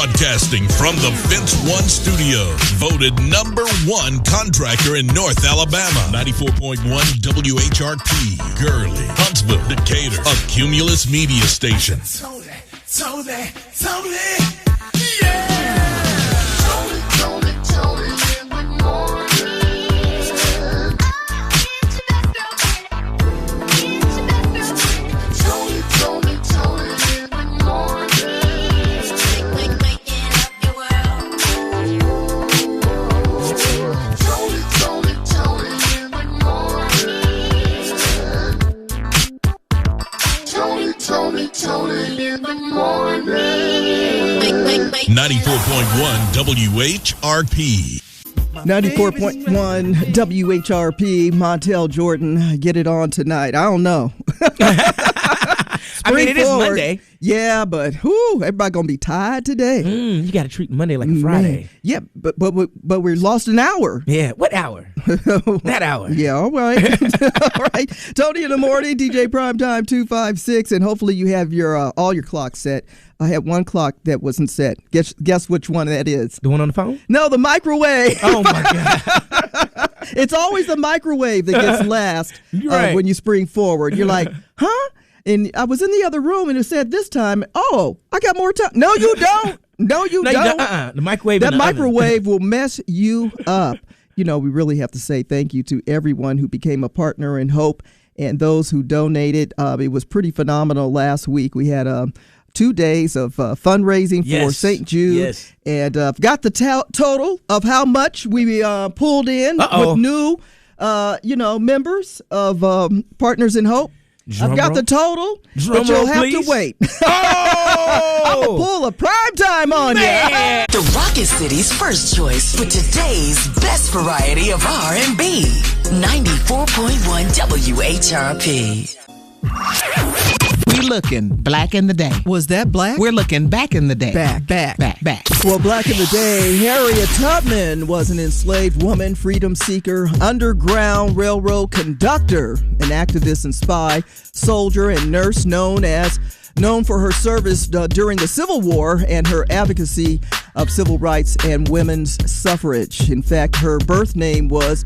Broadcasting from the Fence One Studios. Voted #1 contractor in North Alabama. 94.1 WHRP. Gurley, Huntsville, Decatur. A Cumulus media station. Totally, yeah! Totally, in the morning. Tony in the morning. 94.1 WHRP. 94.1 WHRP, Montel Jordan, get it on tonight. I don't know. I mean, it is Monday. Yeah, but everybody gonna be tired today. You got to treat Monday like a Friday. Man. Yeah, but we lost an hour. Yeah, what hour? That hour. Yeah, all right. All right. Tony in the morning, DJ Primetime 256, and hopefully you have your all your clocks set. I had one clock that wasn't set. Guess which one that is? The one on the phone? No, the microwave. Oh my God. It's always the microwave that gets last when you spring forward. You're like, huh? And I was in the other room, and it said this time, I got more time. No, you don't. No, you don't. The microwave. That microwave will mess you up. You know, we really have to say thank you to everyone who became a partner in Hope and those who donated. It was pretty phenomenal last week. We had 2 days of fundraising for St. Jude, and got the total of how much we pulled in with new, members of Partners in Hope. I've got the total, but you'll have to wait. I'm going to pull a prime time on you. The Rocket City's first choice with today's best variety of R&B. 94.1 WHRP. We looking black in the day. Was that black? We're looking back in the day. Back. Well, back in the day, Harriet Tubman was an enslaved woman, freedom seeker, underground railroad conductor, an activist and spy, soldier and nurse known for her service during the Civil War and her advocacy of civil rights and women's suffrage. In fact, her birth name was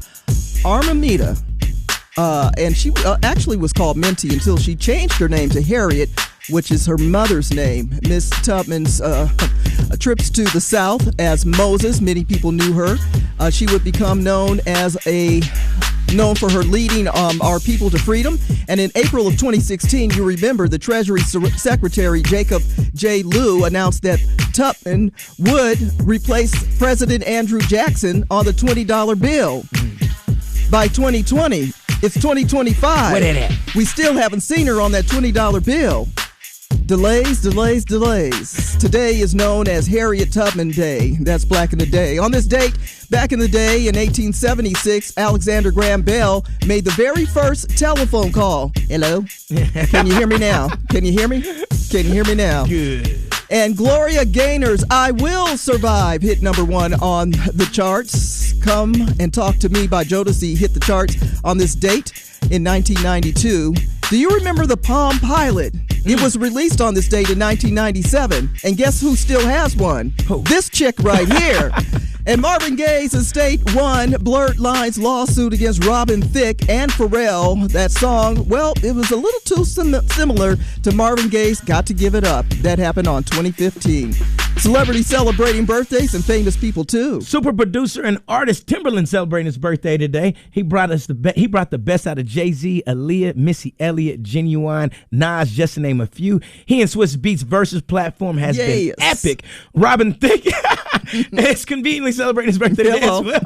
Armamita. And she actually was called Minty until she changed her name to Harriet, which is her mother's name. Miss Tubman's trips to the South as Moses, many people knew her. She would become known for her leading our people to freedom. And in April of 2016, you remember the Treasury Secretary Jacob J. Lew announced that Tubman would replace President Andrew Jackson on the $20 bill. By 2020, it's 2025. What is it? We still haven't seen her on that $20 bill. Delays. Today is known as Harriet Tubman Day. That's back in the day. On this date, back in the day in 1876, Alexander Graham Bell made the very first telephone call. Hello? Can you hear me now? Can you hear me? Can you hear me now? Good. And Gloria Gaynor's I Will Survive hit #1 on the charts. Come and Talk to Me by Jodeci hit the charts on this date in 1992. Do you remember the Palm Pilot? It was released on this date in 1997. And guess who still has one? This chick right here. And Marvin Gaye's estate won Blurred Lines lawsuit against Robin Thicke and Pharrell. That song, well, it was a little too similar to Marvin Gaye's Got to Give It Up. That happened on 2015. Celebrities celebrating birthdays and famous people too. Super producer and artist Timberland celebrating his birthday today. He brought the best out of Jay-Z, Aaliyah, Missy Elliott, Genuine, Nas, just to name a few. He and Swiss Beats Versus platform has been epic. Robin Thicke is conveniently celebrating his birthday today as well.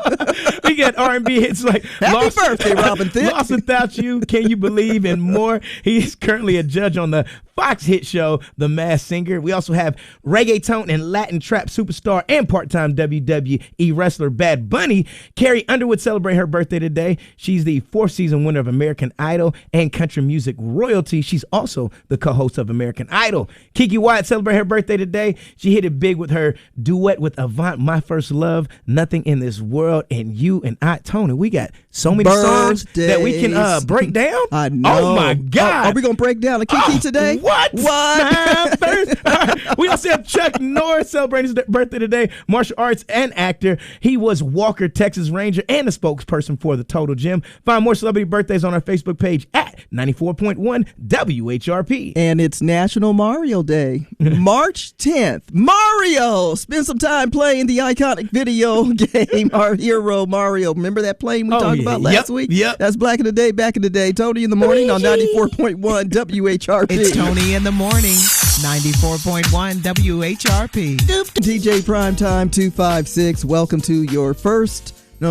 We got R&B hits like Happy birthday, Robin Thicke. Lost Without You, Can You Believe, and more. He is currently a judge on the Fox hit show, The Masked Singer. We also have reggaeton and Latin trap superstar and part-time WWE wrestler Bad Bunny. Carrie Underwood celebrating her birthday today. She's the 4th season winner of American Idol and country music royalty. She's also the co-host of American Idol. Keke Wyatt celebrating her birthday today. She hit it big with her duet with Avant, My First Love, Nothing in This World, and You and I. Tony, we got so many songs that we can break down. I know. Oh, my God. Are we going to break down a Keke today? What? My first. We also have Chuck Norris celebrating his birthday today. Martial arts and actor. He was Walker, Texas Ranger, and a spokesperson for the Total Gym. Find more celebrity birthdays on our Facebook page at 94.1 WHRP. And it's National Mario Day, March 10th. Mario! Spend some time playing the iconic video game, our hero Mario. Remember that plane we talked about last week? Yep. That's back in the day. Tony in the morning on 94.1 WHRP. It's Tony in the morning, 94.1 WHRP. DJ Primetime 256. Welcome to your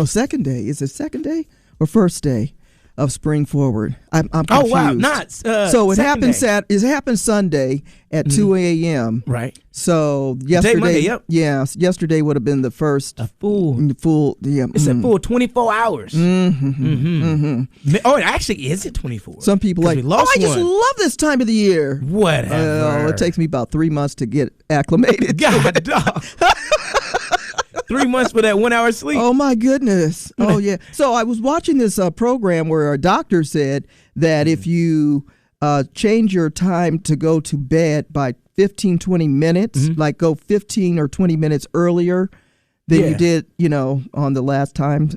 second day. Is it second day or first day of Spring Forward? I'm confused. Oh, wow. Not so it happened. day. It happened Sunday at 2 a.m. Right. So yesterday, Monday, yep. Yeah, yesterday would have been the first full. Yeah, It's a full 24 hours. Oh, actually, is it 24? Some people like, I just love this time of the year. Whatever. It takes me about 3 months to get acclimated. God, dog. 3 months for that 1 hour sleep. Oh, my goodness. Oh, yeah. So I was watching this program where a doctor said that if you change your time to go to bed by 15, 20 minutes, like go 15 or 20 minutes earlier than you did, on the last time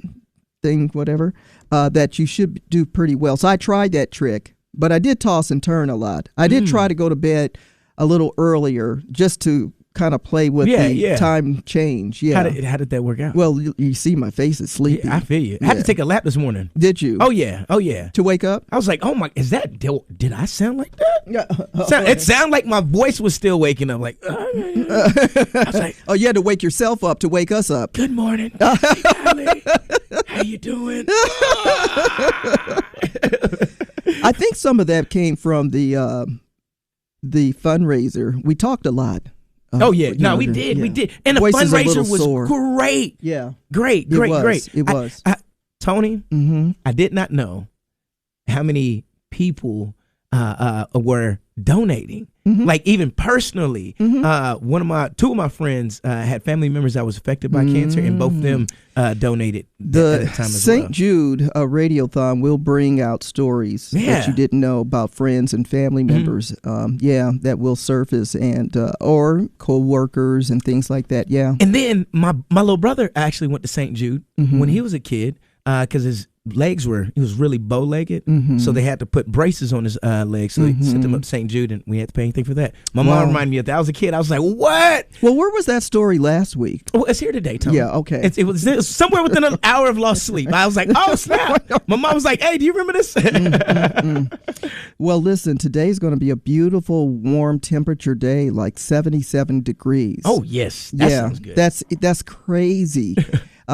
thing, whatever, that you should do pretty well. So I tried that trick, but I did toss and turn a lot. I did try to go to bed a little earlier just to kind of play with the time change. Yeah. How did that work out? Well, you see my face is sleepy. Yeah, I feel you. I had to take a lap this morning. Did you? Oh, yeah. To wake up? I was like, oh, my, did I sound like that? It sounded like my voice was still waking up. Like, I was like, oh, you had to wake yourself up to wake us up. Good morning. Hey, Kylie. How you doing? I think some of that came from the fundraiser. We talked a lot. We did. And the fundraiser was great. Yeah. Great. It was. Tony, I did not know how many people were donating. Like even personally, two of my friends had family members that was affected by cancer, and both of them donated at the time as well. St. Jude Radiothon will bring out stories that you didn't know about friends and family members. That will surface, and or co-workers and things like that. Yeah. And then my little brother actually went to St. Jude when he was a kid because he was really bow-legged, so they had to put braces on his legs, so they sent him up to St. Jude, and we had to pay anything for that. My mom reminded me of that. I was a kid. I was like, what? Well, where was that story last week? Well, it's here today, Tony. Yeah, okay. It was somewhere within an hour of lost sleep. I was like, oh, snap. My mom was like, hey, do you remember this? Well, listen, today's going to be a beautiful, warm temperature day, like 77 degrees. Oh, yes. That sounds good. That's crazy.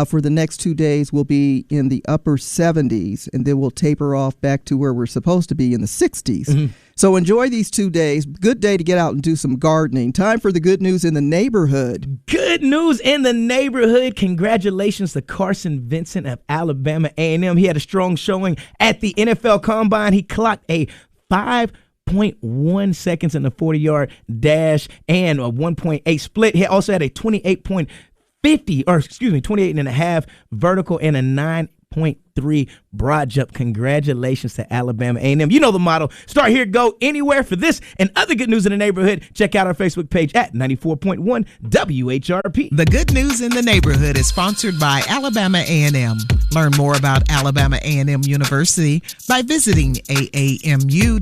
For the next 2 days, we'll be in the upper 70s, and then we'll taper off back to where we're supposed to be in the 60s. So enjoy these 2 days. Good day to get out and do some gardening. Time for the good news in the neighborhood. Good news in the neighborhood. Congratulations to Carson Vincent of Alabama A&M. He had a strong showing at the NFL Combine. He clocked a 5.1 seconds in the 40-yard dash and a 1.8 split. He also had a 28 and a half vertical and a 9.3 broad jump. Congratulations to Alabama A&M. You know the motto. Start here, go anywhere. For this and other good news in the neighborhood, check out our Facebook page at 94.1 WHRP. The Good News in the Neighborhood is sponsored by Alabama A&M. Learn more about Alabama A&M University by visiting aamu.edu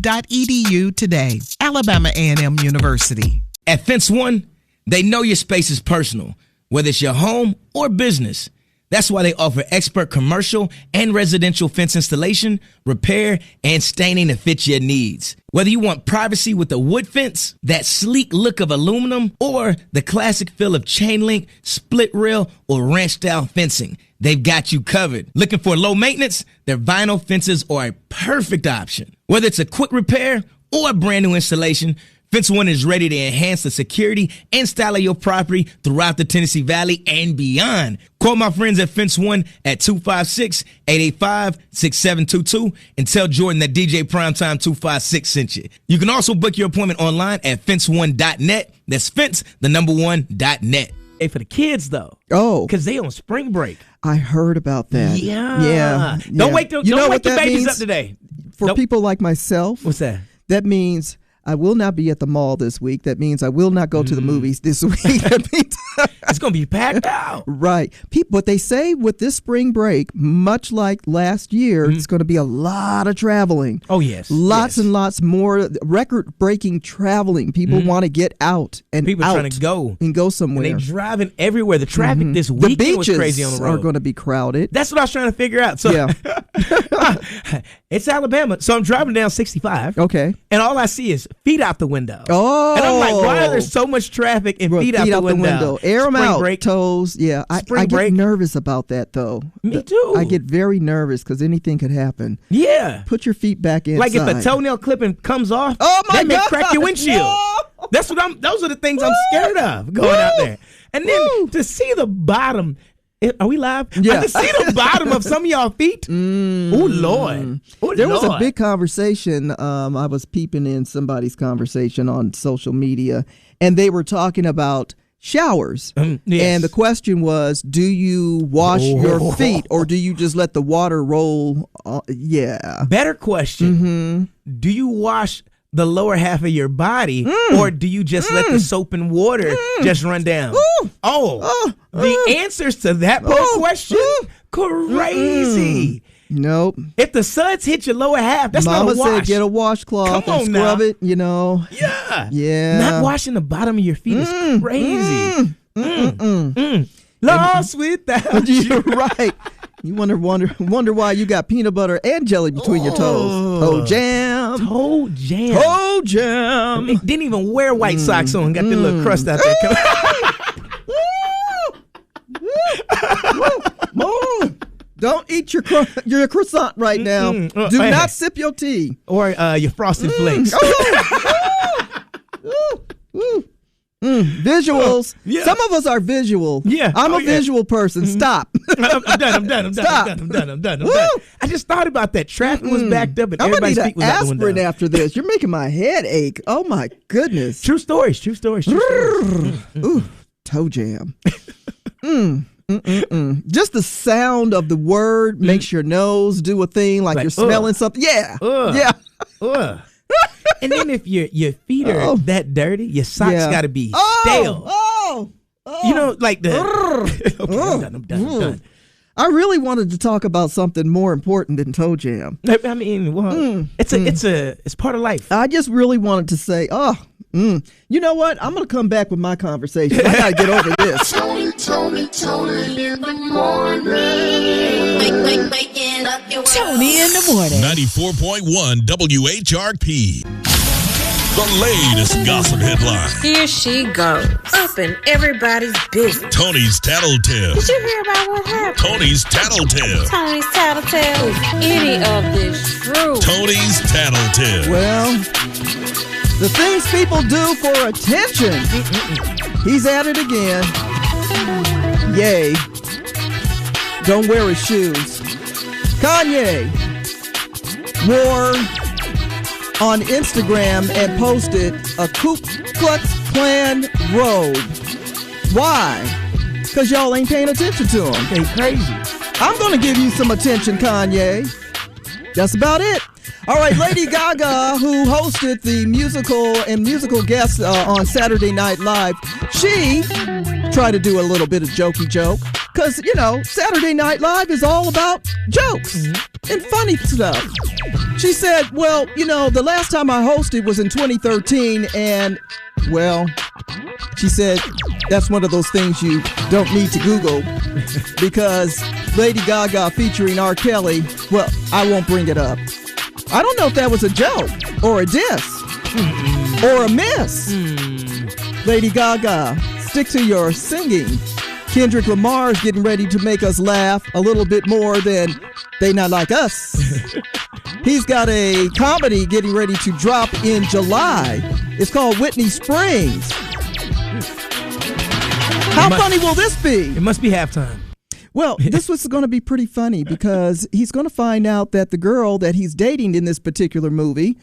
today. Alabama A&M University. At Fence One, they know your space is personal, whether it's your home or business. That's why they offer expert commercial and residential fence installation, repair, and staining to fit your needs. Whether you want privacy with a wood fence, that sleek look of aluminum, or the classic feel of chain link, split rail, or ranch-style fencing, they've got you covered. Looking for low maintenance? Their vinyl fences are a perfect option. Whether it's a quick repair or a brand new installation, Fence One is ready to enhance the security and style of your property throughout the Tennessee Valley and beyond. Call my friends at Fence One at 256-885-6722 and tell Jordan that DJ Primetime 256 sent you. You can also book your appointment online at fence1.net. That's fence1.net. Hey, for the kids though. Oh, because they on spring break. I heard about that. Yeah. Don't wake the babies up today. For people like myself, what's that? That means I will not be at the mall this week. That means I will not go to the movies this week. That means It's going to be packed out. right. But they say with this spring break, much like last year, it's going to be a lot of traveling. Oh, yes. Lots and lots more record-breaking traveling. People want to get out and People out trying to go. and go somewhere. And they driving everywhere. The traffic this The weekend was beaches crazy on the road. are going to be crowded. That's what I was trying to figure out. So Yeah. it's Alabama. So I'm driving down 65. Okay. And all I see is feet out the window. Oh. And I'm like, why is there so much traffic and feet out the window? Air them Spring out. break. Toes. Yeah. I Spring get break. nervous about that, though. Me too. I get very nervous because anything could happen. Yeah. Put your feet back inside. Like if a toenail clipping comes off, Oh, my that may God. crack your windshield. No. Those are the things I'm scared of going out there. And then Woo. to see the bottom. Are we live? Yeah. To see the bottom of some of y'all feet. Oh Lord. Oh, There was a Lord. big conversation. I was peeping in somebody's conversation on social media, and they were talking about showers. Yes. And the question was, do you wash your feet or do you just let the water roll? Yeah. Better question. Mm-hmm. Do you wash the lower half of your body or do you just let the soap and water just run down? The answers to that question, crazy. Nope. If the suds hit your lower half, that's Mama not a wash. said get a washcloth Come and on scrub now. it, you know. Yeah. Yeah. Not washing the bottom of your feet is crazy. Lost without you. You're right. You wonder why you got peanut butter and jelly between your toes. Toe jam. Toe jam. Toe jam. Didn't even wear white socks on. Got that little crust out there. Don't eat your croissant right now. Do Hey. not sip your tea. Or your frosted flakes. Visuals. Yeah. Some of us are visual. Yeah. I'm Oh, a yeah. visual person. Stop. I'm done. Stop. I'm done. Woo. I just thought about that. Traffic was backed up and I'm gonna everybody's need feet an was out the aspirin window. after this. You're making my head ache. Oh my goodness. True stories. Ooh, toe jam. Just the sound of the word makes your nose do a thing like you're smelling something. Yeah. Yeah. Ugh. And then if your feet are that dirty, your socks Yeah. got to be stale. Oh. You know, like the. Okay, I'm done. I really wanted to talk about something more important than toe jam. I mean, well, it's part of life. I just really wanted to say, you know what? I'm going to come back with my conversation. I got to get over this. Tony in the morning. Waking up your Tony in the morning. 94.1 WHRP. The latest gossip headline. Here she goes, up in everybody's business. Tony's Tattletale. Did you hear about what happened? Tony's Tattletale. Tony's Tattletale. Is any of this true? Tony's Tattletale. Well, the things people do for attention. He's at it again. Yay. Don't wear his shoes. Kanye wore on Instagram and posted a Ku Klux Klan robe. Why? Because y'all ain't paying attention to him. They crazy. I'm going to give you some attention, Kanye. That's about it. All right, Lady Gaga, who hosted the musical guests on Saturday Night Live, she tried to do a little bit of jokey joke. Because, Saturday Night Live is all about jokes and funny stuff. She said, well, the last time I hosted was in 2013, and, well, she said, that's one of those things you don't need to Google because Lady Gaga featuring R. Kelly, well, I won't bring it up. I don't know if that was a joke or a diss or a miss. Lady Gaga, stick to your singing. Kendrick Lamar is getting ready to make us laugh a little bit more than They Not Like Us. He's got a comedy getting ready to drop in July. It's called Whitney Springs. How funny will this be? It must be halftime. Well, this was going to be pretty funny because he's going to find out that the girl that he's dating in this particular movie,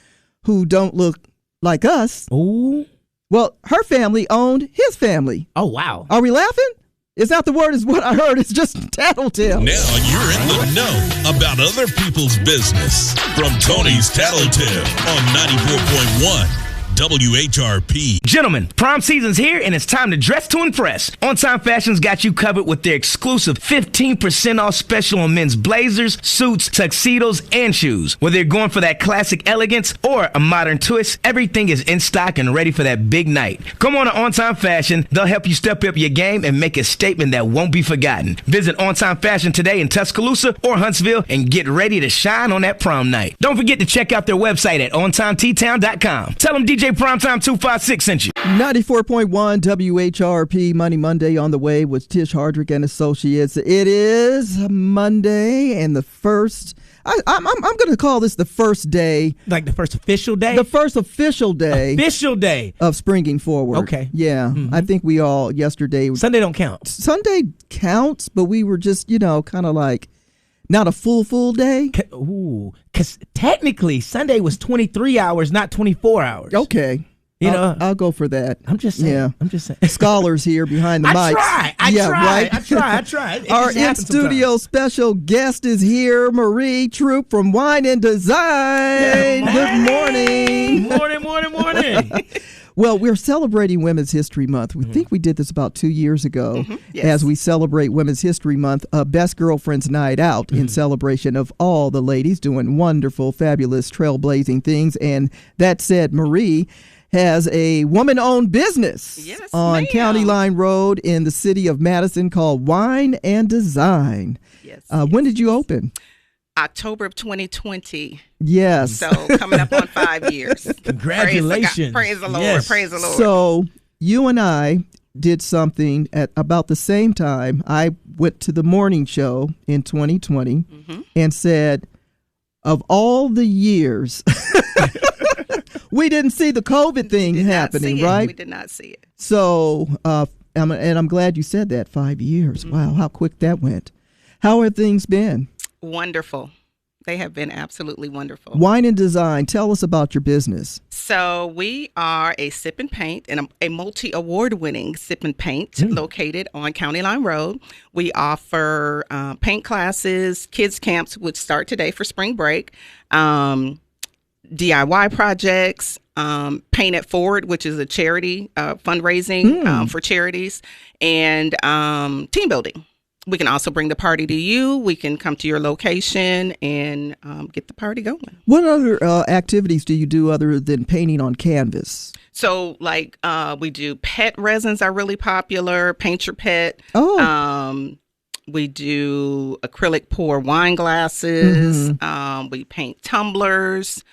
who don't look like us, Ooh. well, her family owned his family. Oh, wow. Are we laughing? Is not the word is what I heard. It's just tattletale. Now you're in the know about other people's business. From Tony's Tattletale on 94.1 WHRP. Gentlemen, prom season's here and it's time to dress to impress. On Time Fashion's got you covered with their exclusive 15% off special on men's blazers, suits, tuxedos, and shoes. Whether you're going for that classic elegance or a modern twist, everything is in stock and ready for that big night. Come on to On Time Fashion. They'll help you step up your game and make a statement that won't be forgotten. Visit On Time Fashion today in Tuscaloosa or Huntsville and get ready to shine on that prom night. Don't forget to check out their website at ontimettown.com. Tell them DJ Primetime 256 sent you. 94.1 WHRP Money Monday on the way with Tish Hardrick and Associates. It is Monday and the first, I'm going to call this the first day. Like the first official day? The first official day. Official day. Of Springing Forward. Okay. Yeah. Mm-hmm. I think we all yesterday. Sunday don't count. Sunday counts, but we were just, kind of like not a full day. Ooh. Because technically Sunday was 23 hours, not 24 hours. Okay. I'll go for that. I'm just saying. Yeah. I'm just saying. Scholars here behind the mics. I try. Our in-studio special guest is here, Marie Troop from Wine and Design. Good morning. Morning. Well, we're celebrating Women's History Month. We think we did this about 2 years ago as we celebrate Women's History Month, Best Girlfriends Night Out in celebration of all the ladies doing wonderful, fabulous, trailblazing things. And that said, Marie has a woman-owned business on County Line Road in the city of Madison called Wine and Design. When did you open? October of 2020. Yes. So coming up on 5 years. Congratulations. Praise the Lord. Yes. Praise the Lord. So you and I did something at about the same time. I went to the morning show in 2020 and said, of all the years, we didn't see the COVID thing happening, right? We did not see it. So, I'm glad you said that. 5 years. Wow, how quick that went. How have things been? Wonderful. They have been absolutely wonderful. Wine and Design. Tell us about your business. So we are a sip and paint and a multi-award-winning sip and paint located on County Line Road. We offer paint classes, kids camps, which start today for spring break, DIY projects, Paint It Forward, which is a charity fundraising for charities, and team building. We can also bring the party to you. We can come to your location and get the party going. What other activities do you do other than painting on canvas? So, we do pet resins are really popular. Paint your pet. We do acrylic pour wine glasses. We paint tumblers.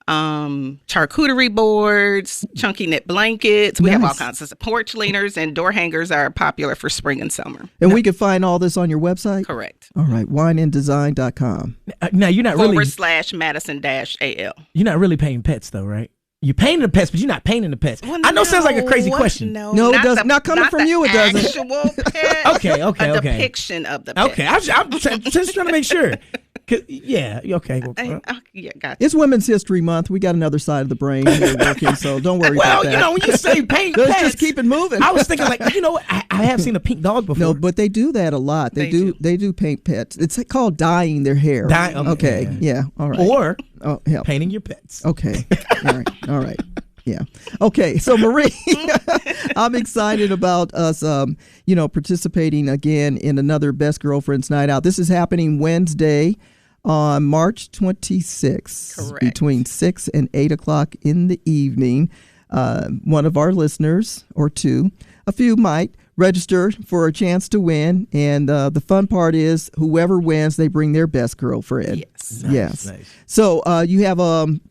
Charcuterie boards, chunky knit blankets. We have all kinds of porch leaners, and door hangers are popular for spring and summer. And we can find all this on your website? Correct. All right, wineanddesign.com. Now, you're not really... /Madison-AL. You're not really painting pets, though, right? You're painting the pets, but you're not painting the pets. Well, I know it sounds like a crazy question. No, it doesn't. Not coming from you, it doesn't. Actual pet. Okay. A depiction of the pet. Okay, I'm just trying to make sure. Yeah, okay. Yeah, gotcha. It's Women's History Month. We got another side of the brain here working, so don't worry about that. Well, when you say paint let's pets, just keep it moving. I was thinking I have seen a pink dog before. No, but they do that a lot. They do paint pets. It's called dyeing their hair. Okay. Yeah. All right. Or yeah. painting your pets. Okay. All right. Yeah. Okay. So Marie, I'm excited about us, participating again in another Best Girlfriends Night Out. This is happening Wednesday on March 26th. Correct. Between 6 and 8 o'clock in the evening. One of our listeners or two, a few might register for a chance to win. And the fun part is whoever wins, they bring their best girlfriend. Yes. Nice. So you have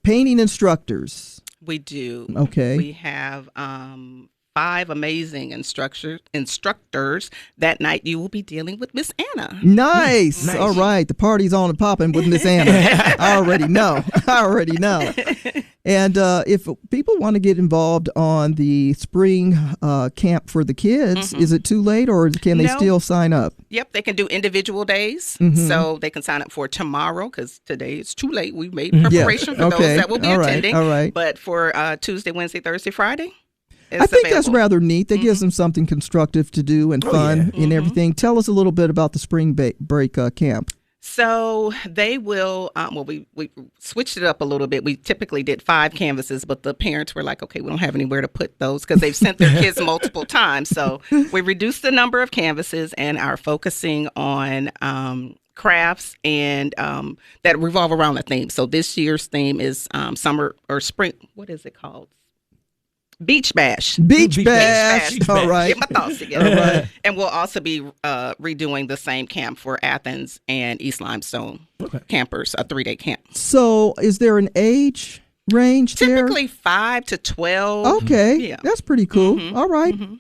painting instructors. We do. Okay. We have 5 amazing instructors. That night you will be dealing with Miss Anna. Nice. All right. The party's on and popping with Miss Anna. I already know. And if people want to get involved on the spring camp for the kids, is it too late or can they still sign up? Yep, they can do individual days. So they can sign up for tomorrow because today is too late. We've made preparation for those that will be attending. All right. But for Tuesday, Wednesday, Thursday, Friday, I think that's rather neat. That gives them something constructive to do and fun and everything. Tell us a little bit about the spring break camp. So they will, we switched it up a little bit. We typically did 5 canvases, but the parents were like, okay, we don't have anywhere to put those because they've sent their kids multiple times. So we reduced the number of canvases and are focusing on crafts and that revolve around the theme. So this year's theme is summer or spring. What is it called? Beach Bash. Beach Bash. All right. Get my thoughts together. Right. And we'll also be redoing the same camp for Athens and East Limestone campers, a 3-day camp. So is there an age range Typically 5 to 12. Okay. Yeah. That's pretty cool. Mm-hmm. All right. Mm-hmm.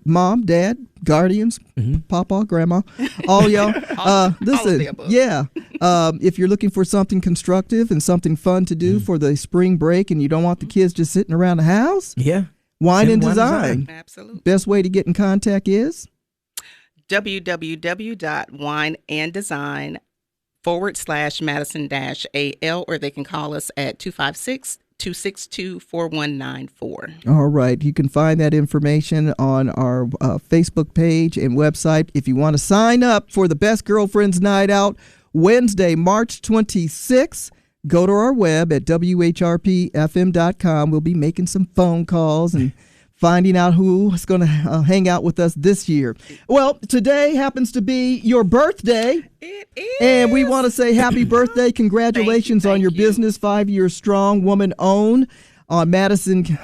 Mom, dad, guardians, papa, grandma, all y'all. Listen, if you're looking for something constructive and something fun to do for the spring break and you don't want the kids just sitting around the house, Wine and Design. Absolutely. Best way to get in contact is? www.wineanddesign.com/Madison-AL, or they can call us at 256-262-4194. All right. You can find that information on our Facebook page and website. If you want to sign up for the Best Girlfriends Night Out, Wednesday, March 26th, go to our web at WHRPFM.com. We'll be making some phone calls and finding out who's going to hang out with us this year. Well, today happens to be your birthday. It is. And we want to say happy birthday. Congratulations on your business, 5 years strong, woman-owned on Madison,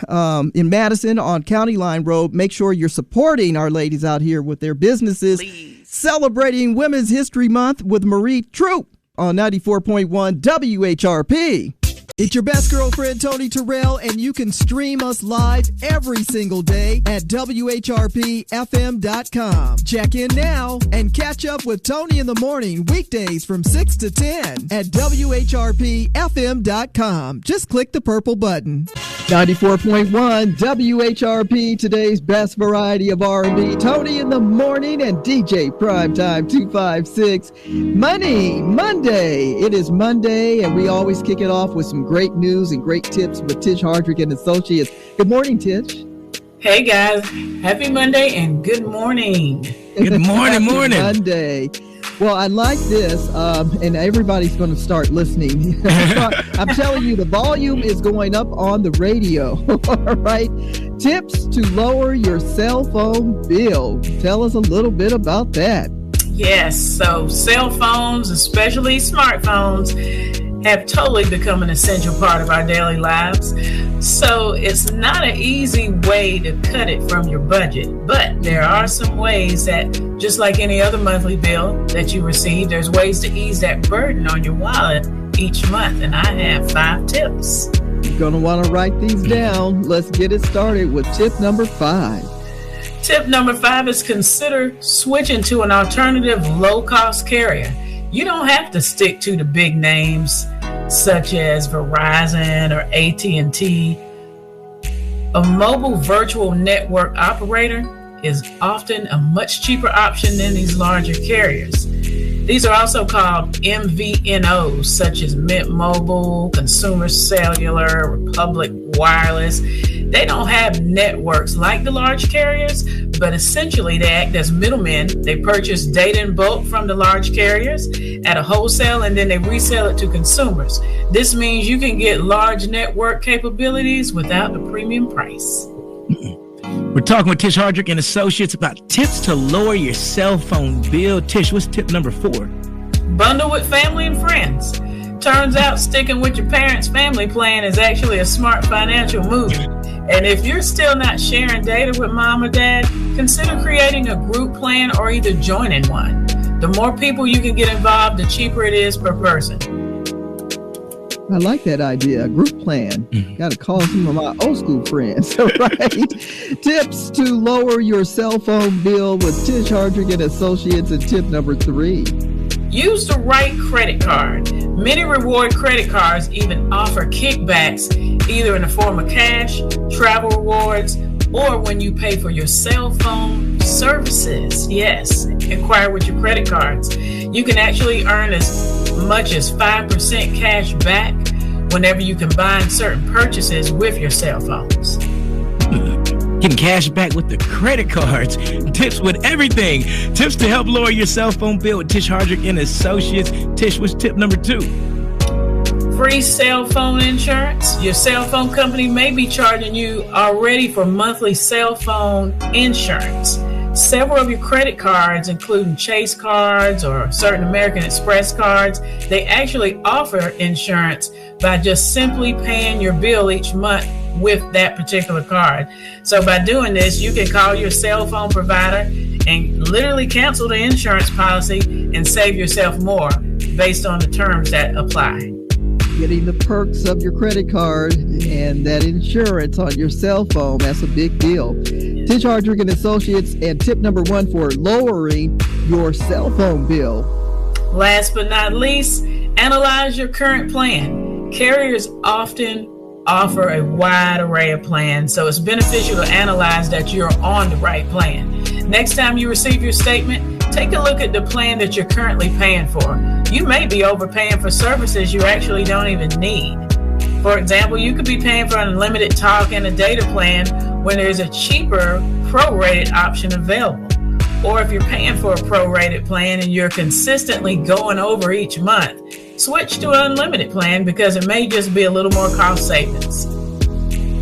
in Madison on County Line Road. Make sure you're supporting our ladies out here with their businesses. Please. Celebrating Women's History Month with Marie Troop on 94.1 WHRP. It's your best girlfriend, Tony Terrell, and you can stream us live every single day at WHRPFM.com. Check in now and catch up with Tony in the morning, weekdays from 6 to 10 at WHRPFM.com. Just click the purple button. 94.1 WHRP, today's best variety of R&B. Tony in the morning and DJ Primetime 256. Money Monday. It is Monday, and we always kick it off with some great news and great tips with Tish Hardrick and Associates. Good morning, Tish. Hey, guys. Happy Monday and good morning. Good morning, morning. Monday. Well, I like this, and everybody's going to start listening. I'm telling you, the volume is going up on the radio. All right. Tips to lower your cell phone bill. Tell us a little bit about that. Yes. So cell phones, especially smartphones, have totally become an essential part of our daily lives. So it's not an easy way to cut it from your budget, but there are some ways that, just like any other monthly bill that you receive, there's ways to ease that burden on your wallet each month. And I have 5 tips. You're going to want to write these down. Let's get it started with tip number 5. Tip number 5 is consider switching to an alternative low-cost carrier. You don't have to stick to the big names such as Verizon or AT&T. A mobile virtual network operator is often a much cheaper option than these larger carriers. These are also called MVNOs, such as Mint Mobile, Consumer Cellular, Republic Wireless. They don't have networks like the large carriers, but essentially they act as middlemen. They purchase data in bulk from the large carriers at a wholesale, and then they resell it to consumers. This means you can get large network capabilities without the premium price. We're talking with Tish Hardrick and Associates about tips to lower your cell phone bill. Tish, what's tip number 4? Bundle with family and friends. Turns out sticking with your parents' family plan is actually a smart financial move. And if you're still not sharing data with mom or dad, consider creating a group plan or either joining one. The more people you can get involved, the cheaper it is per person. I like that idea, a group plan. Got to call some of my old school friends, right? Tips to lower your cell phone bill with Tish Hardrick and Associates, and tip number 3. Use the right credit card. Many reward credit cards even offer kickbacks, either in the form of cash, travel rewards, or when you pay for your cell phone services. Yes, inquire with your credit cards. You can actually earn as much as 5% cash back whenever you combine certain purchases with your cell phones. Getting cash back with the credit cards. Tips with everything. Tips to help lower your cell phone bill with Tish Hardrick and Associates. Tish, what's tip number 2? Free cell phone insurance. Your cell phone company may be charging you already for monthly cell phone insurance. Several of your credit cards, including Chase cards or certain American Express cards, they actually offer insurance by just simply paying your bill each month with that particular card. So by doing this, you can call your cell phone provider and literally cancel the insurance policy and save yourself more based on the terms that apply. Getting the perks of your credit card and that insurance on your cell phone, that's a big deal. Tish Hardrick and Associates, and tip number 1 for lowering your cell phone bill. Last but not least, analyze your current plan. Carriers often offer a wide array of plans, so it's beneficial to analyze that you're on the right plan. Next time you receive your statement, take a look at the plan that you're currently paying for. You may be overpaying for services you actually don't even need. For example, you could be paying for unlimited talk and a data plan when there's a cheaper prorated option available. Or if you're paying for a prorated plan and you're consistently going over each month, switch to an unlimited plan because it may just be a little more cost savings.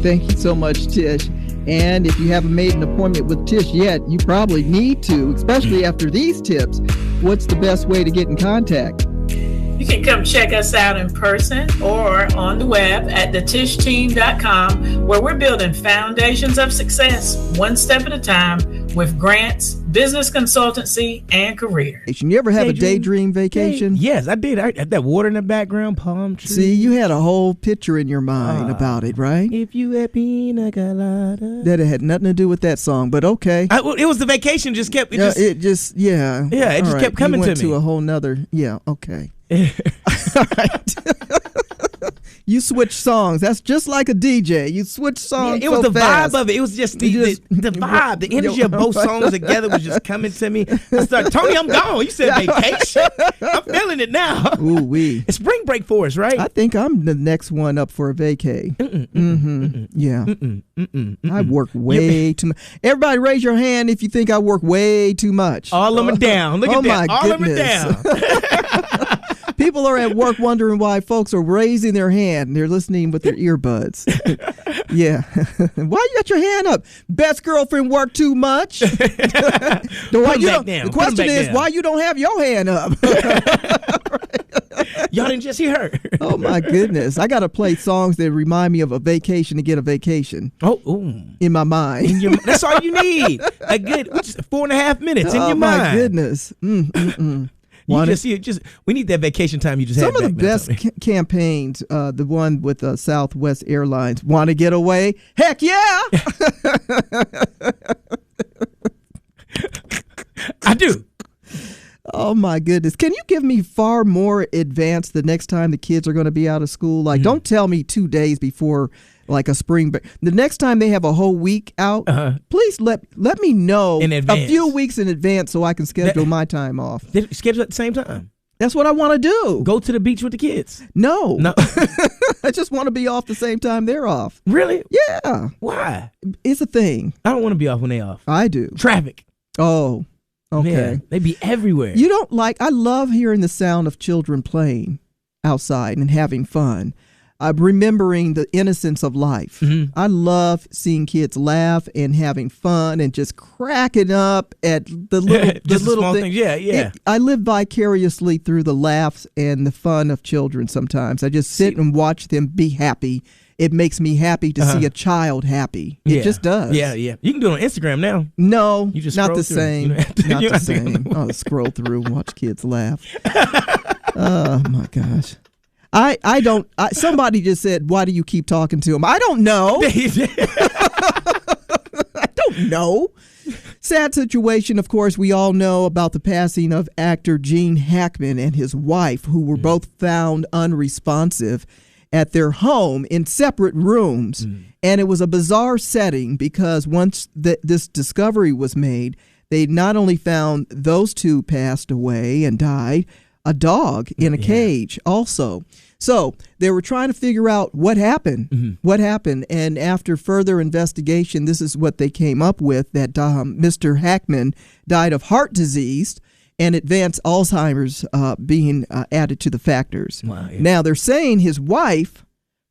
Thank you so much, Tish. And if you haven't made an appointment with Tish yet, you probably need to, especially after these tips. What's the best way to get in contact? You can come check us out in person or on the web at thetishteam.com, where we're building foundations of success one step at a time with grants, business consultancy, and career. You ever have a daydream vacation? Yes, I did. I had that water in the background, palm trees. See, you had a whole picture in your mind about it, right? If you had pina colada. That it had nothing to do with that song, but okay. It was the vacation. Just kept. It just kept coming to me. to a whole nother. Yeah, okay. All right. You switch songs. That's just like a DJ. You switch songs. It was so the fast. vibe of it. It was just the vibe. The energy of both songs together was just coming to me. I started, Tony, I'm gone. You said vacation. I'm feeling it now. Ooh wee. It's spring break for us, right? I think I'm the next one up for a vacay. Yeah. I work way too much. Everybody raise your hand if you think I work way too much. All of them down. Look at that. All of them down. People are at work wondering why folks are raising their hand. They're listening with their earbuds. Yeah. Why you got your hand up? Best girlfriend work too much? The question is why you don't have your hand up? Y'all didn't just hear her. Oh, my goodness. I got to play songs that remind me of a vacation to get a vacation. In my mind. That's all you need. A good 4.5 minutes in your mind. Oh, my goodness. We need that vacation time you just had. Some of the best campaigns, the one with Southwest Airlines, want to get away? Heck yeah! I do. Oh, my goodness. Can you give me far more advance the next time the kids are going to be out of school? Like, don't tell me 2 days before, like, a spring break. The next time they have a whole week out, please let me know in advance. A few weeks in advance so I can schedule my time off. Schedule at the same time. That's what I want to do. Go to the beach with the kids. No. I just want to be off the same time they're off. Really? Yeah. Why? It's a thing. I don't want to be off when they're off. I do. Traffic. Oh, okay. Man, they be everywhere. You don't I love hearing the sound of children playing outside and having fun. I'm remembering the innocence of life. I love seeing kids laugh and having fun and just cracking up at the little things. Yeah. I live vicariously through the laughs and the fun of children sometimes. I just sit and watch them be happy. It makes me happy to see a child happy. It just does. Yeah. You can do it on Instagram now. No, you just not the through. same. Not the same. I'll scroll through and watch kids laugh. Oh, my gosh. I don't. Somebody just said, "Why do you keep talking to him?" I don't know. I don't know. Sad situation, of course. We all know about the passing of actor Gene Hackman and his wife, who were both found unresponsive at their home in separate rooms. And it was a bizarre setting because once this discovery was made, they not only found those two passed away and died, a dog in a cage also. So they were trying to figure out what happened. What happened? And after further investigation, this is what they came up with, that Mr. Hackman died of heart disease and advanced Alzheimer's being added to the factors. Wow, yeah. Now, they're saying his wife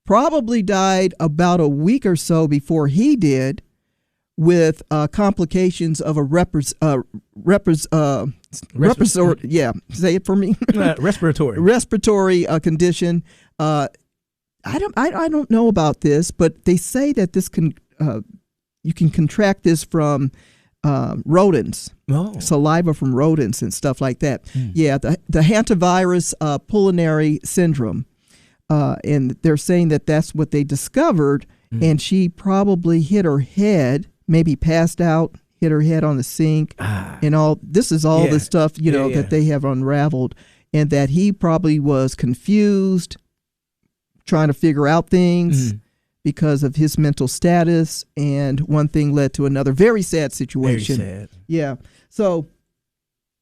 probably died about a week or so before he did, with complications of a respiratory condition. I don't know about this, but they say that this you can contract this from rodents, saliva from rodents and stuff like that. Yeah, the hantavirus pulmonary syndrome, and they're saying that that's what they discovered, and she probably hit her head. Maybe passed out, hit her head on the sink, and all. This is all the stuff, that they have unraveled, and that he probably was confused, trying to figure out things because of his mental status, and one thing led to another. Very sad situation. Very sad. Yeah. So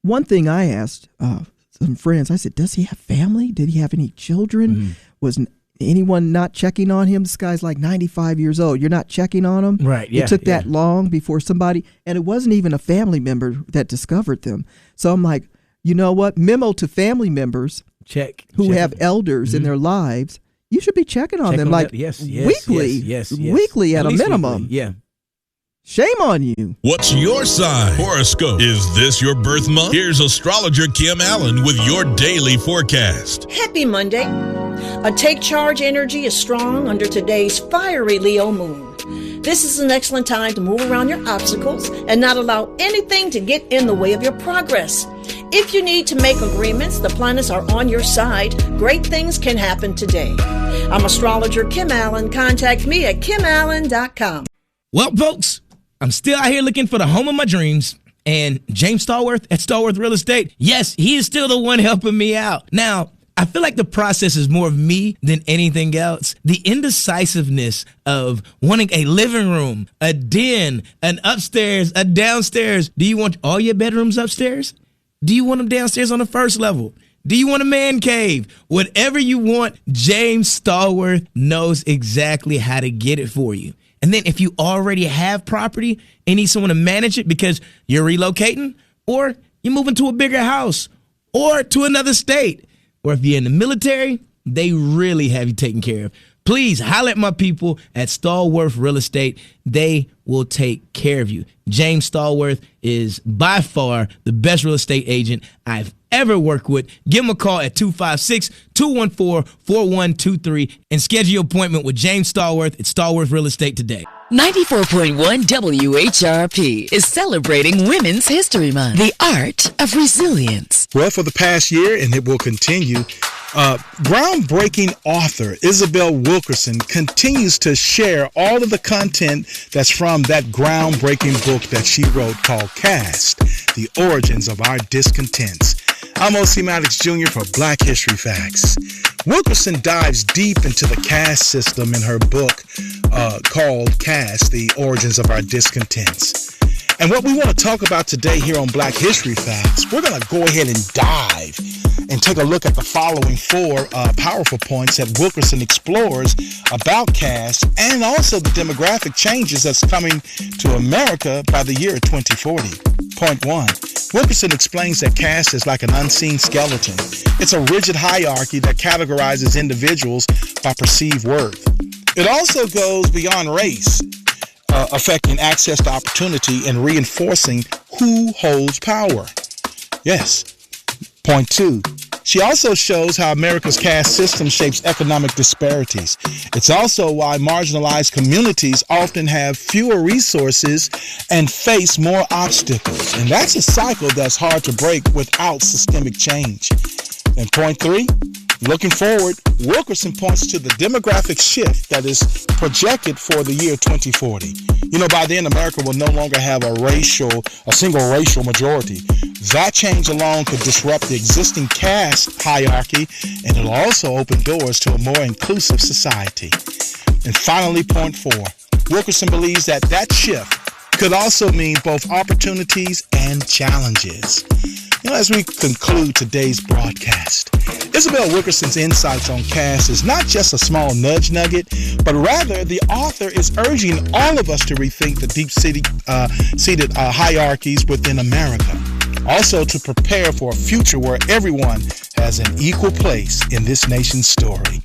one thing I asked some friends, I said, does he have family? Did he have any children? Was anyone not checking on him? This guy's like 95 years old. You're not checking on him? Right, yeah. It took that long before somebody, and it wasn't even a family member that discovered them. So I'm like, you know what? Memo to family members who have elders in their lives, you should be checking on them weekly at a minimum. Weekly. Yeah. Shame on you. What's your sign? Horoscope. Is this your birth month? Here's astrologer Kim Allen with your daily forecast. Happy Monday. A take charge energy is strong under today's fiery Leo moon. This is an excellent time to move around your obstacles and not allow anything to get in the way of your progress. If you need to make agreements, the planets are on your side. Great things can happen today. I'm astrologer Kim Allen. Contact me at kimallen.com. Well, folks, I'm still out here looking for the home of my dreams. And James Stallworth at Stallworth Real Estate, yes, he is still the one helping me out. Now, I feel like the process is more of me than anything else. The indecisiveness of wanting a living room, a den, an upstairs, a downstairs. Do you want all your bedrooms upstairs? Do you want them downstairs on the first level? Do you want a man cave? Whatever you want, James Stallworth knows exactly how to get it for you. And then if you already have property and need someone to manage it because you're relocating, or you're moving to a bigger house, or to another state, or if you're in the military, they really have you taken care of. Please holler at my people at Stallworth Real Estate. They will take care of you. James Stallworth is by far the best real estate agent I've ever worked with. Give him a call at 256-214-4123 and schedule your appointment with James Stallworth at Stallworth Real Estate today. 94.1 WHRP is celebrating Women's History Month, the art of resilience. Well, for the past year, and it will continue, groundbreaking author Isabel Wilkerson continues to share all of the content that's from that groundbreaking book that she wrote called Caste, The Origins of Our Discontents. I'm O.C. Maddox Jr. for Black History Facts. Wilkerson dives deep into the caste system in her book called Caste, The Origins of Our Discontents. And what we want to talk about today here on Black History Facts, we're going to go ahead and dive and take a look at the following four powerful points that Wilkerson explores about caste and also the demographic changes that's coming to America by the year 2040. Point 1. Wilkerson explains that caste is like an unseen skeleton. It's a rigid hierarchy that categorizes individuals by perceived worth. It also goes beyond race, affecting access to opportunity and reinforcing who holds power. Yes. Point 2. She also shows how America's caste system shapes economic disparities. It's also why marginalized communities often have fewer resources and face more obstacles. And that's a cycle that's hard to break without systemic change. And point 3, looking forward, Wilkerson points to the demographic shift that is projected for the year 2040. You know, by then, America will no longer have a single racial majority. That change alone could disrupt the existing caste hierarchy, and it'll also open doors to a more inclusive society. And finally, point 4, Wilkerson believes that shift could also mean both opportunities and challenges. As we conclude today's broadcast, Isabel Wilkerson's insights on caste is not just a small nudge nugget, but rather the author is urging all of us to rethink the deep-seated hierarchies within America. Also to prepare for a future where everyone has an equal place in this nation's story.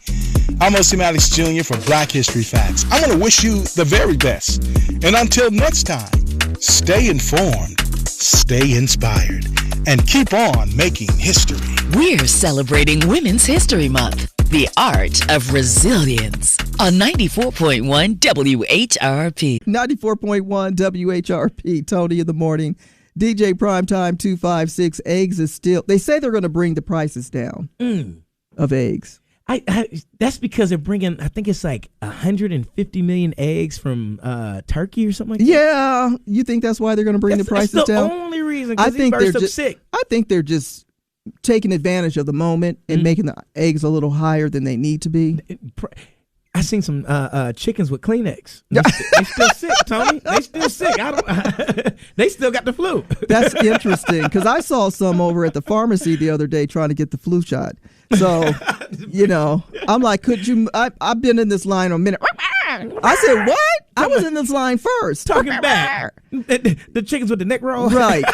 I'm O.C. Maddox Jr. for Black History Facts. I want to wish you the very best. And until next time, stay informed, stay inspired, and keep on making history. We're celebrating Women's History Month, the art of resilience, on 94.1 WHRP. 94.1 WHRP, Tony in the morning. DJ Primetime 256, eggs is still, they say they're going to bring the prices down of eggs. That's because they're bringing, I think it's like 150 million eggs from Turkey or something like that. Yeah, you think that's why they're going to bring the prices down? That's the only reason, because these birds are sick. I think they're just taking advantage of the moment and making the eggs a little higher than they need to be. I seen some chickens with Kleenex. They still sick, Tony. They still sick. They still got the flu. That's interesting, because I saw some over at the pharmacy the other day trying to get the flu shot. So, I'm like, could you? I've been in this line a minute. I said, what? I was in this line first. Talking back. The chickens with the neck roll. Right.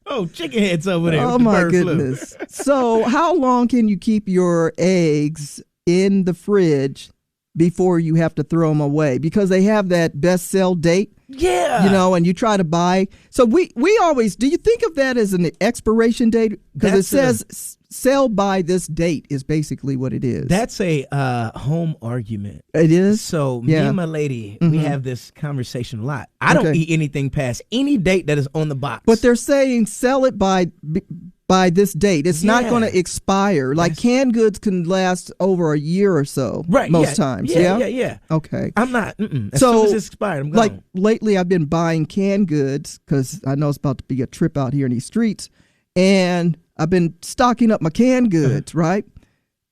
Oh, chicken heads over there. Oh, my goodness. So how long can you keep your eggs in the fridge before you have to throw them away? Because they have that best sell date. Yeah. And you try to buy. So we always, do you think of that as an expiration date? Because it says sell by this date is basically what it is. That's a home argument. It is? So me and my lady, we have this conversation a lot. I don't eat anything past any date that is on the box. But they're saying sell it by this date. It's not going to expire. Like canned goods can last over a year or so. Right. Most times. Yeah. Okay. I'm not. As soon as it's expired, I'm gone. Like lately I've been buying canned goods because I know it's about to be a trip out here in these streets. And I've been stocking up my canned goods, right?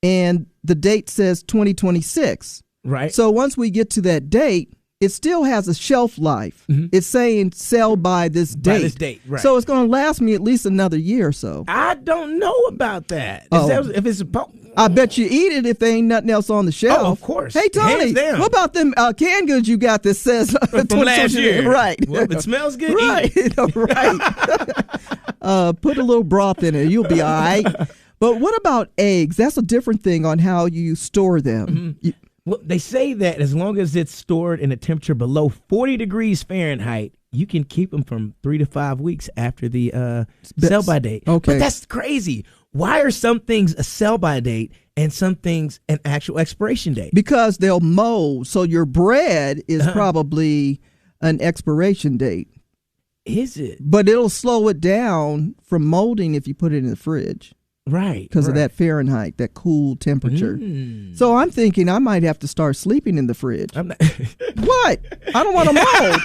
And the date says 2026. Right. So once we get to that date, it still has a shelf life. It's saying sell by this date. By this date, right. So it's going to last me at least another year or so. I don't know about that. If it's I bet you eat it if there ain't nothing else on the shelf. Oh, of course. Hey, Tony, what about them canned goods you got that says from last year? Right. Well, if it smells good, right. eat it. Right. Put a little broth in it. You'll be all right. But what about eggs? That's a different thing on how you store them. Well, they say that as long as it's stored in a temperature below 40 degrees Fahrenheit, you can keep them from 3 to 5 weeks after the sell-by date. Okay. But that's crazy. Why are some things a sell-by date and some things an actual expiration date? Because they'll mold. So your bread is probably an expiration date. Is it? But it'll slow it down from molding if you put it in the fridge. Right. Because of that Fahrenheit, that cool temperature. So I'm thinking I might have to start sleeping in the fridge. What? I don't want to mold.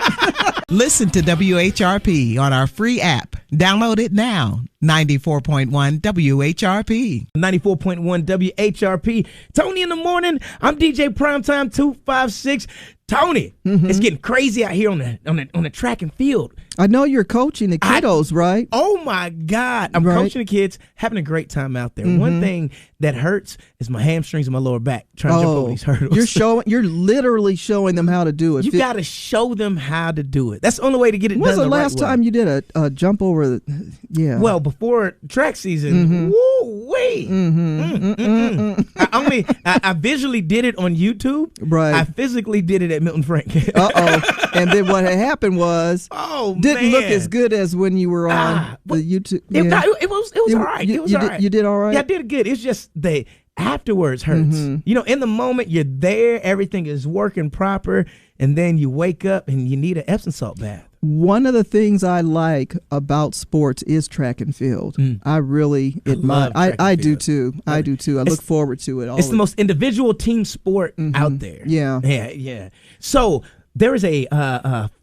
Listen to WHRP on our free app. Download it now. 94.1 WHRP. 94.1 WHRP. Tony in the morning. I'm DJ Primetime 256. Tony, it's getting crazy out here on the track and field. I know you're coaching the kiddos, right? Oh my God. I'm coaching the kids, having a great time out there. One thing that hurts is my hamstrings and my lower back trying to jump over these hurdles. You're literally showing them how to do it. You got to show them how to do it. That's the only way to get it done. When's the last time you did a jump over Well, before track season, woo-wee. I visually did it on YouTube. Right. I physically did it at Milton Frank. And then what had happened was didn't look as good as when you were on the YouTube. It was all right. It was all right. You did all right? Yeah, I did good. It's just the afterwards hurts. In the moment you're there, everything is working proper, and then you wake up and you need an Epsom salt bath. One of the things I like about sports is track and field. I really admire. I do too. I do too. I look forward to it. It's the most individual team sport out there. Yeah. So there is a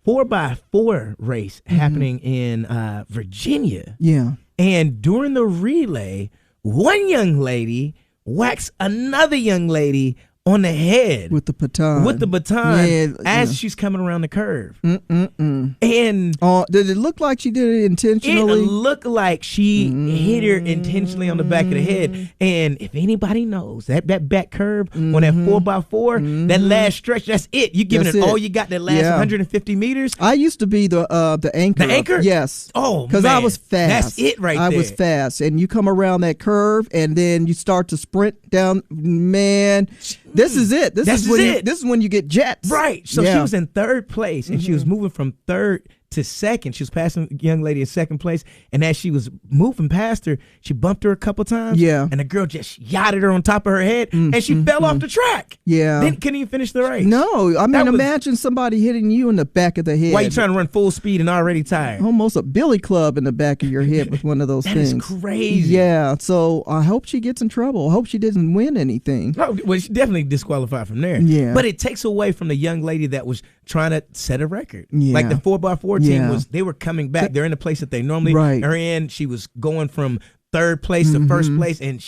4x4 race happening in Virginia. Yeah. And during the relay, one young lady whacks another young lady on the head with the baton. Yeah, as she's coming around the curve. And did it look like she did it intentionally? It looked like she hit her intentionally on the back of the head. And if anybody knows that back curve on that 4x4, that last stretch, that's it. You're giving it all you got that last 150 meters. I used to be the anchor. The anchor? Yes. Oh, because I was fast. That's it right there. I was fast, and you come around that curve, and then you start to sprint down. Man, this is it. This is when you get jets. Right. So she was in third place, and she was moving from third to second. She was passing a young lady in second place, and as she was moving past her, she bumped her a couple times. Yeah. And the girl just yachted her on top of her head, and she fell off the track. Yeah. Then couldn't even finish the race. No, I mean, imagine somebody hitting you in the back of the head. Why you trying to run full speed and already tired? Almost a billy club in the back of your head with one of those things. That is crazy. Yeah. So I hope she gets in trouble. I hope she didn't win anything. No, well, she definitely disqualified from there. Yeah. But it takes away from the young lady that was trying to set a record. Yeah. Like the 4x4 team they were coming back. They're in the place that they normally are in. She was going from third place to first place, and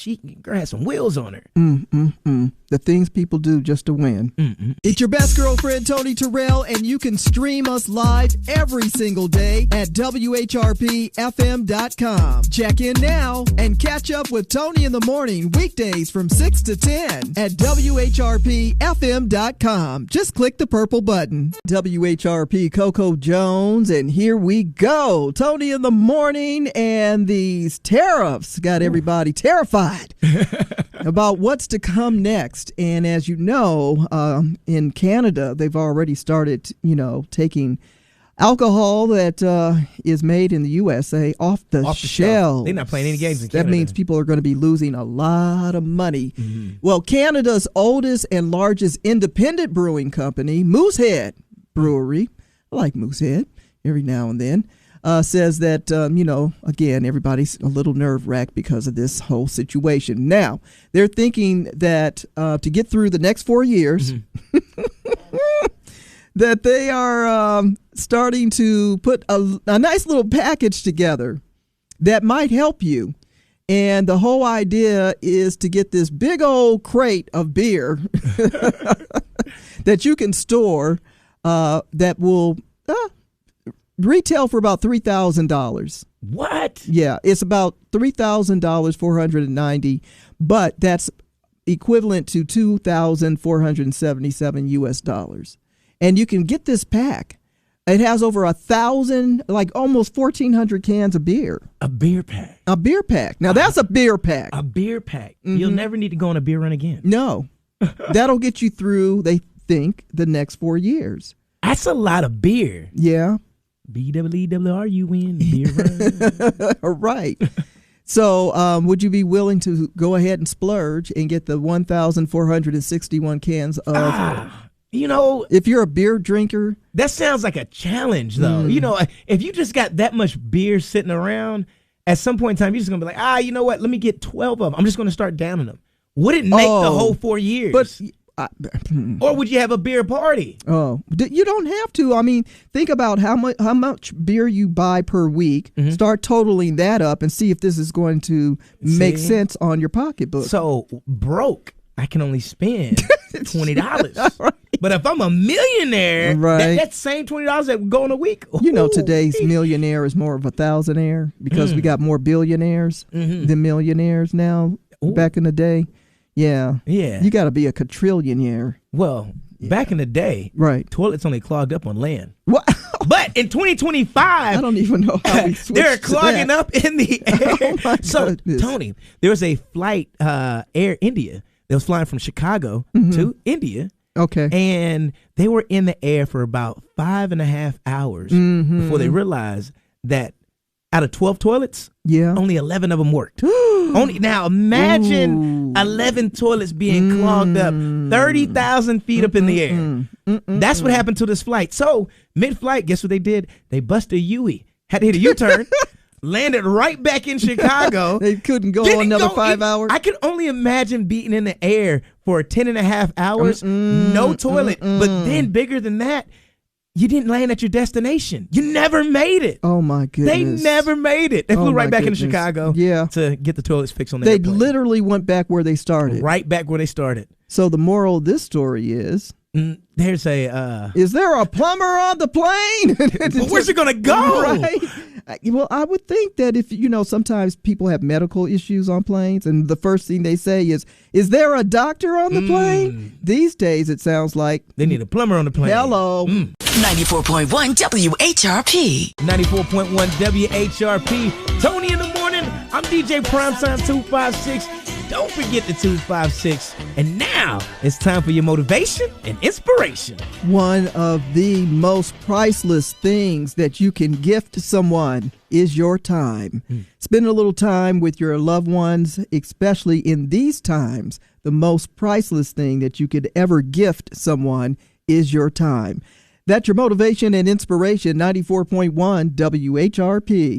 girl had some wheels on her. The things people do just to win. It's your best girlfriend, Tony Terrell, and you can stream us live every single day at WHRPFM.com. Check in now and catch up with Tony in the morning, weekdays from 6 to 10 at WHRPFM.com. Just click the purple button. WHRP Coco Jones, and here we go. Tony in the morning, and these tariffs got everybody terrified about what's to come next. And as you know, in Canada, they've already started, taking alcohol that is made in the USA off the shelf. They're not playing any games in Canada. That means people are going to be losing a lot of money. Well, Canada's oldest and largest independent brewing company, Moosehead Brewery, I like Moosehead every now and then, says that, again, everybody's a little nerve-wracked because of this whole situation. Now, they're thinking that to get through the next 4 years, that they are starting to put a nice little package together that might help you. And the whole idea is to get this big old crate of beer that you can store that will retail for about $3,000. What? Yeah, it's about $3,000, $490, but that's equivalent to $2,477 US. And you can get this pack. It has over 1,000, like almost 1,400 cans of beer. A beer pack. A beer pack. Now that's a beer pack. A beer pack. You'll never need to go on a beer run again. No. That'll get you through, they think, the next 4 years. That's a lot of beer. Yeah. BWEWR, win beer run. Right. So would you be willing to go ahead and splurge and get the 1,461 cans of... if you're a beer drinker... That sounds like a challenge, though. If you just got that much beer sitting around, at some point in time, you're just going to be like, you know what? Let me get 12 of them. I'm just going to start downing them. Would it make the whole 4 years? But... or would you have a beer party? Oh, you don't have to. I mean, think about how much beer you buy per week. Start totaling that up and see if this is going to make sense on your pocketbook. So broke, I can only spend $20. Right. But if I'm a millionaire, that same $20 that would go in a week. Today's millionaire is more of a thousandaire because we got more billionaires than millionaires now. Back in the day. Yeah. You got to be a quadrillionaire. Well, back in the day, toilets only clogged up on land. What? But in 2025, I don't even know how we they're clogging up in the air. Goodness. Tony, there was a flight, Air India, that was flying from Chicago to India. Okay. And they were in the air for about 5.5 hours before they realized that out of 12 toilets, only 11 of them worked. Now imagine 11 toilets being clogged up, 30,000 feet up in the air. That's what happened to this flight. So mid-flight, guess what they did? They busted a U-turn, had to hit a U-turn, landed right back in Chicago. They couldn't go another 5 hours. I could only imagine being in the air for 10.5 hours, no toilet. But then bigger than that, you didn't land at your destination. You never made it. Oh, my goodness. They never made it. They flew right back into Chicago to get the toilets fixed on their airplane. Literally went back where they started. Right back where they started. So the moral of this story is... There's a... Is there a plumber on the plane? Well, where's it going to go? Right? Well, I would think that if, sometimes people have medical issues on planes, and the first thing they say is there a doctor on the plane? These days, it sounds like... They need a plumber on the plane. Hello. 94.1 WHRP. 94.1 WHRP. Tony in the morning. I'm DJ Primetime 256. Don't forget the 256. And now it's time for your motivation and inspiration. One of the most priceless things that you can gift someone is your time. Spend a little time with your loved ones, especially in these times. The most priceless thing that you could ever gift someone is your time. That's your motivation and inspiration, 94.1 WHRP.